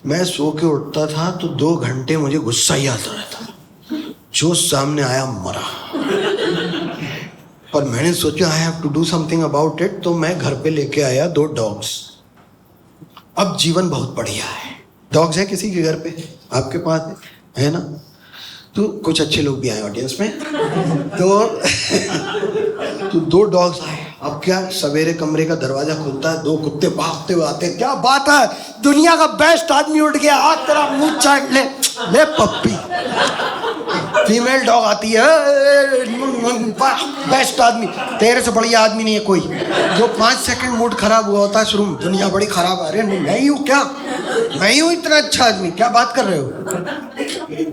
मैं सो के उठता था तो 2 घंटे मुझे गुस्सा ही आता रहता, जो सामने आया मरा। पर मैंने सोचा I have to do something about it, तो मैं घर पे लेके आया 2 डॉग्स। अब जीवन बहुत बढ़िया है। डॉग्स है किसी के घर पे? आपके पास है ना? तो कुछ अच्छे लोग भी आए ऑडियंस में। तो 2 डॉग्स आए। अब क्या, सवेरे कमरे का दरवाजा खुलता है, 2 कुत्ते भागते हुए आते हैं। क्या बात है, दुनिया का बेस्ट आदमी उठ गया, आज तेरा मुंह चाट ले। ले पप्पी। फीमेल डॉग आती है, बेस्ट आदमी, तेरे से बढ़िया आदमी नहीं है कोई। जो 5 सेकंड मूड खराब हुआ होता है शुरू में, दुनिया बड़ी खराब आ रही है, मैं ही हूँ क्या, मैं ही हूँ इतना अच्छा आदमी, क्या बात कर रहे हो।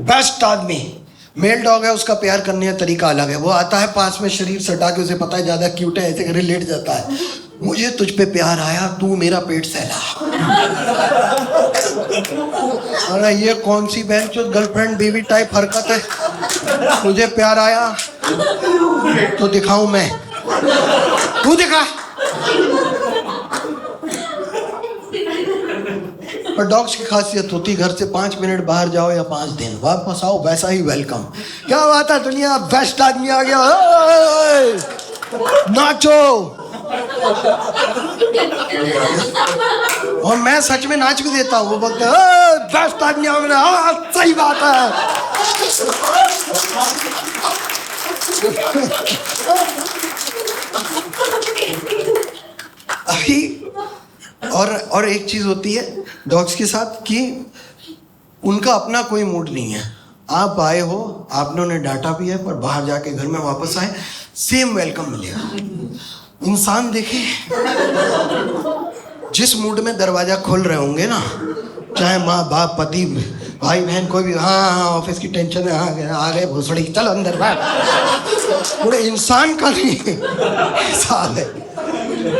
बेस्ट आदमी मेल डॉग है, उसका प्यार करने का तरीका अलग है। वो आता है पास में, शरीर सटा के, उसे पता है ज्यादा क्यूट है, ऐसे करके लेट जाता है। मुझे तुझ पे प्यार आया, तू मेरा पेट सहला। अरे ये कौन सी बहन जो गर्लफ्रेंड बेबी टाइप हरकत है। मुझे प्यार आया तो दिखाऊं मैं, तू दिखा। पर डॉग्स की खासियत होती, घर से 5 मिनट बाहर जाओ या 5 दिन, वापस आओ वैसा ही वेलकम। क्या बात है, दुनिया बेस्ट आदमी आ गया, नाचो। और मैं सच में नाच भी देता हूँ। वो बोलते हैं बेस्ट आदमी आ गया, सही बात है। अभी और एक चीज होती है डॉग्स के साथ कि उनका अपना कोई मूड नहीं है। आप आए हो, आपने उन्हें डांटा भी है, पर बाहर जाके घर में वापस आए, सेम वेलकम मिलेगा। इंसान देखिए, जिस मूड में दरवाजा खोल रहे होंगे ना, चाहे माँ बाप पति भाई बहन कोई भी, हाँ ऑफिस की टेंशन है, आ गए भोसड़ी, चल अंदर बैठ। पूरे इंसान का नहीं हिसाब है।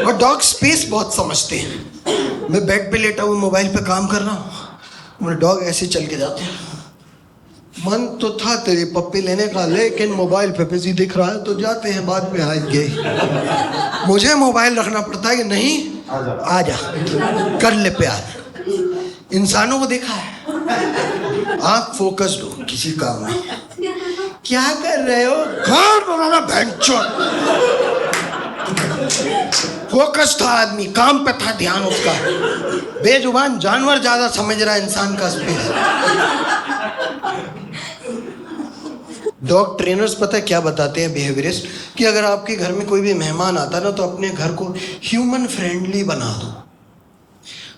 और डॉग स्पेस बहुत समझते हैं। मैं बेड पे लेटा हूँ, मोबाइल पे काम कर रहा हूँ, मेरे डॉग ऐसे चल के जाते हैं। मन तो था तेरी पप्पी लेने का, लेकिन मोबाइल पे बिजी दिख रहा है तो जाते हैं, बाद में आएंगे। मुझे मोबाइल रखना पड़ता है कि नहीं, आजा कर ले प्यार। इंसानों को देखा है, आप फोकस्ड हो किसी काम में, क्या कर रहे हो, घर बनाना भैंचोद। फोकस था आदमी, काम पे था ध्यान उसका। बेजुबान जानवर ज्यादा समझ रहा है इंसान का स्पेस। डॉग ट्रेनर्स पता है क्या बताते हैं बिहेवियरिस्ट, कि अगर आपके घर में कोई भी मेहमान आता ना, तो अपने घर को ह्यूमन फ्रेंडली बना दो।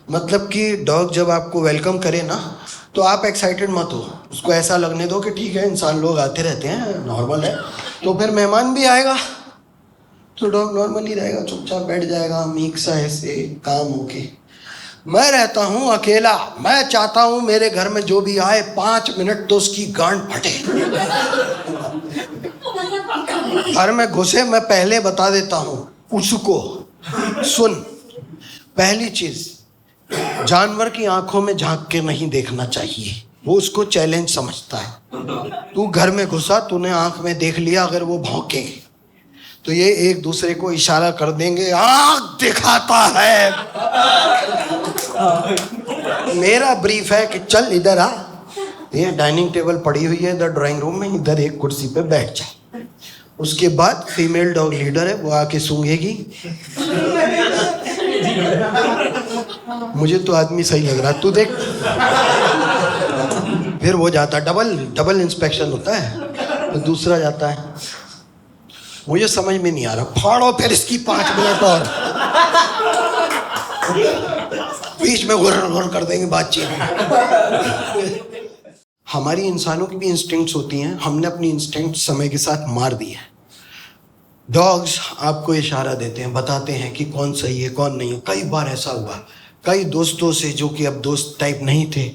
मतलब कि डॉग जब आपको वेलकम करे ना, तो आप एक्साइटेड मत हो, उसको ऐसा लगने दो कि ठीक है, इंसान लोग आते रहते हैं, नॉर्मल है। तो फिर मेहमान भी आएगा तो डॉग नॉर्मल ही रहेगा, चुपचाप बैठ जाएगा, मीक सा ऐसे काम होके। मैं रहता हूँ अकेला, मैं चाहता हूँ मेरे घर में जो भी आए 5 मिनट तो उसकी गांड फटे। घर में घुसे, मैं पहले बता देता हूँ उसको, सुन, पहली चीज, जानवर की आंखों में झांक के नहीं देखना चाहिए, वो उसको चैलेंज समझता है। तू घर में घुसा, तूने आंख में देख लिया, अगर वो भौंके तो ये एक दूसरे को इशारा कर देंगे, आंख दिखाता है। मेरा ब्रीफ है कि चल इधर आ, ये डाइनिंग टेबल पड़ी हुई है इधर ड्राइंग रूम में, इधर एक कुर्सी पे बैठ जाए। उसके बाद फीमेल डॉग लीडर है, वो आके सूंघेगी। मुझे तो आदमी सही लग रहा, तू देख। फिर वो जाता, डबल इंस्पेक्शन होता है, तो दूसरा जाता है। मुझे समझ में नहीं आ रहा, फाड़ो फिर इसकी 5 मिनट और, बीच में गुर्र कर देंगे बातचीत। हमारी इंसानों की भी इंस्टिंक्ट्स होती हैं, हमने अपनी इंस्टिंक्ट्स समय के साथ मार दी है। डॉग्स आपको इशारा देते हैं, बताते हैं कि कौन सही है कौन नहीं है। कई बार ऐसा हुआ, कई दोस्तों से जो कि अब दोस्त टाइप नहीं थे,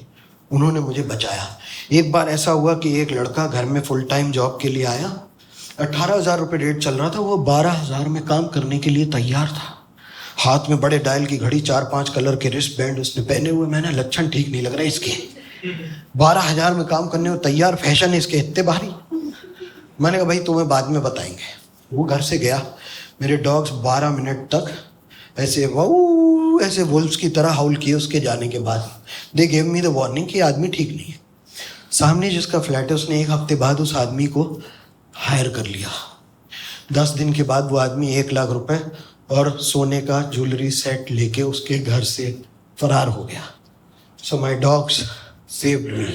उन्होंने मुझे बचाया। एक बार ऐसा हुआ कि एक लड़का घर में फुल टाइम जॉब के लिए आया, 18,000 रुपये रेट चल रहा था, वो 12,000 में काम करने के लिए तैयार था। हाथ में बड़े डायल की घड़ी, 4-5 कलर के रिस्ट बैंड उसने पहने हुए। मैंने लक्षण ठीक नहीं लग रहा इसके, 12,000 में काम करने को तैयार, फैशन है इसके इतने भारी। मैंने कहा भाई तुम्हें बाद में बताएंगे। वो घर से गया, मेरे डॉग्स 12 मिनट तक ऐसे वो ऐसे वुल्व्स की तरह हाउल किए उसके जाने के बाद। They gave me the warning कि आदमी ठीक नहीं है। सामने जिसका फ्लैट है उसने 1 हफ्ते बाद उस आदमी को हायर कर लिया। 10 दिन के बाद वो आदमी 1 लाख रुपए और सोने का ज्वेलरी सेट लेके उसके घर से फरार हो गया। So my dogs saved me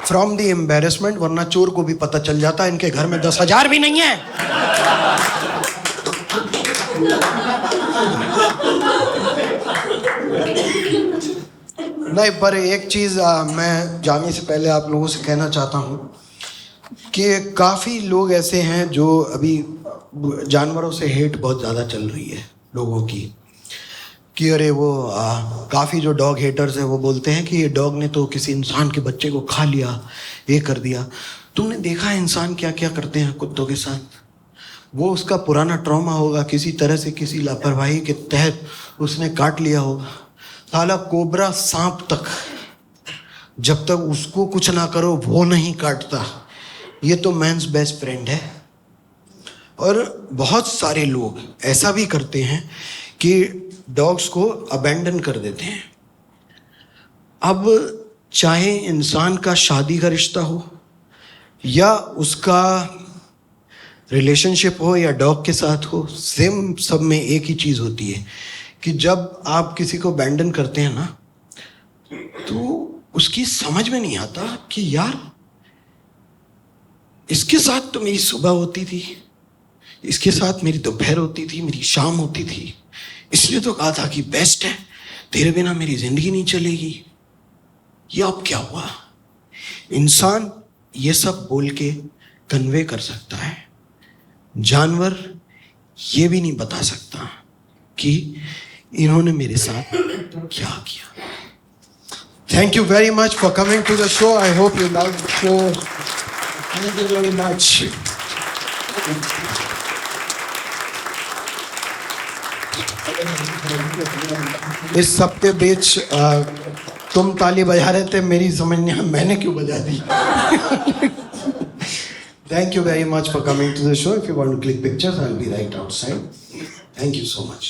from the embarrassment, वरना चोर को भी पता चल जाता इनके घर में 10,000 भी नहीं है। नहीं, पर एक चीज मैं जाने से पहले आप लोगों से कहना चाहता हूँ कि काफ़ी लोग ऐसे हैं जो अभी जानवरों से हेट बहुत ज़्यादा चल रही है लोगों की, कि अरे वो काफ़ी जो डॉग हेटर्स हैं वो बोलते हैं कि ये डॉग ने तो किसी इंसान के बच्चे को खा लिया, ये कर दिया। तुमने देखा है इंसान क्या क्या करते हैं कुत्तों के साथ? वो उसका पुराना ट्रॉमा होगा, किसी तरह से किसी लापरवाही के तहत उसने काट लिया होगा। साला कोबरा सांप तक जब तक उसको कुछ ना करो वो नहीं काटता। ये तो मैन्स बेस्ट फ्रेंड है। और बहुत सारे लोग ऐसा भी करते हैं कि डॉग्स को अबैंडन कर देते हैं। अब चाहे इंसान का शादी का रिश्ता हो या उसका रिलेशनशिप हो या डॉग के साथ हो, सेम सब में एक ही चीज़ होती है कि जब आप किसी को अबैंडन करते हैं ना, तो उसकी समझ में नहीं आता कि यार इसके साथ तो मेरी सुबह होती थी, इसके साथ मेरी दोपहर होती थी, मेरी शाम होती थी, इसलिए तो कहा था कि बेस्ट है, तेरे बिना मेरी जिंदगी नहीं चलेगी। ये अब क्या हुआ? इंसान ये सब बोल के कन्वे कर सकता है, जानवर ये भी नहीं बता सकता कि इन्होंने मेरे साथ क्या किया। Thank you very much for coming to the show. I hope you love the show. Thank you very much. इस सब के बीच तुम ताली बजा रहे थे, मेरी समझ नहीं मैंने क्यों बजा दी। Thank you very much for coming to the show. If you want to click pictures, I'll be right outside. Thank you so much.